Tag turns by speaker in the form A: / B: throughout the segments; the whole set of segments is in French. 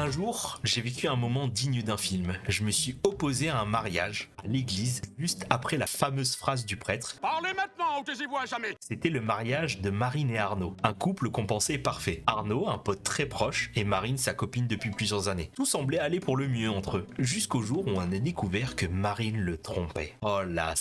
A: Un jour, j'ai vécu un moment digne d'un film. Je me suis opposé à un mariage à l'église juste après la fameuse phrase du prêtre.
B: Parlez maintenant ou taisez-vous à jamais.
A: C'était le mariage de Marine et Arnaud, un couple qu'on pensait parfait. Arnaud, un pote très proche, et Marine, sa copine depuis plusieurs années. Tout semblait aller pour le mieux entre eux, jusqu'au jour où on a découvert que Marine le trompait. Oh la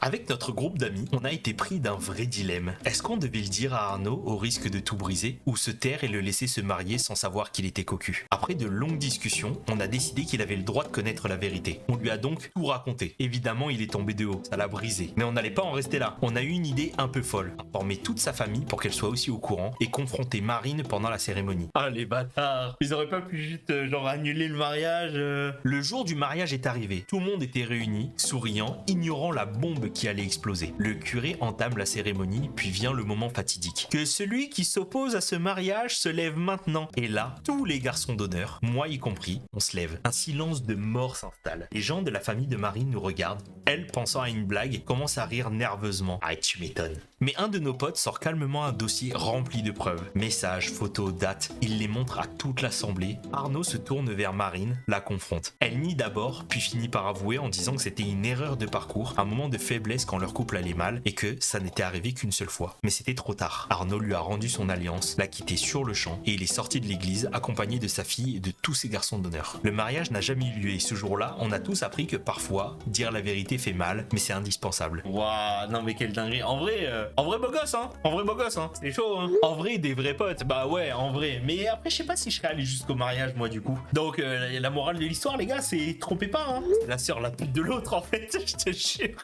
A: Avec notre groupe d'amis, on a été pris d'un vrai dilemme. Est-ce qu'on devait le dire à Arnaud au risque de tout briser, ou se taire et le laisser se marier sans savoir qu'il était cocu? Après de longues discussions, on a décidé qu'il avait le droit de connaître la vérité. On lui a donc tout raconté. Évidemment, il est tombé de haut, ça l'a brisé. Mais on n'allait pas en rester là. On a eu une idée un peu folle. Informer toute sa famille pour qu'elle soit aussi au courant et confronter Marine pendant la cérémonie. Ah les bâtards! Ils auraient pas pu juste genre annuler le mariage. Le jour du mariage est arrivé. Tout le monde était réuni, souriant, ignorant la bombe qui allait exploser. Le curé entame la cérémonie, puis vient le moment fatidique. Que celui qui s'oppose à ce mariage se lève maintenant. Et là, tous les garçons d'honneur, moi y compris, on se lève. Un silence de mort s'installe. Les gens de la famille de Marine nous regardent. Elle, pensant à une blague, commence à rire nerveusement. Ah, tu m'étonnes. Mais un de nos potes sort calmement un dossier rempli de preuves. Messages, photos, dates. Il les montre à toute l'assemblée. Arnaud se tourne vers Marine, la confronte. Elle nie d'abord, puis finit par avouer en disant que c'était une erreur de parcours, un moment de faiblesse quand leur couple allait mal et que ça n'était arrivé qu'une seule fois. Mais c'était trop tard. Arnaud lui a rendu son alliance, l'a quitté sur le champ et il est sorti de l'église accompagné de sa fille et de tous ses garçons d'honneur. Le mariage n'a jamais eu lieu et ce jour-là, on a tous appris que parfois, dire la vérité fait mal, mais c'est indispensable. Waouh, non mais quelle dinguerie. En vrai beau gosse, hein. En vrai beau gosse, hein. C'est chaud, hein. En vrai, des vrais potes. Bah ouais, en vrai. Mais après, je sais pas si je serais allé jusqu'au mariage, moi, du coup. Donc, la morale de l'histoire, les gars, c'est trompez pas, hein. La sœur, la pute de l'autre, en fait, je te jure.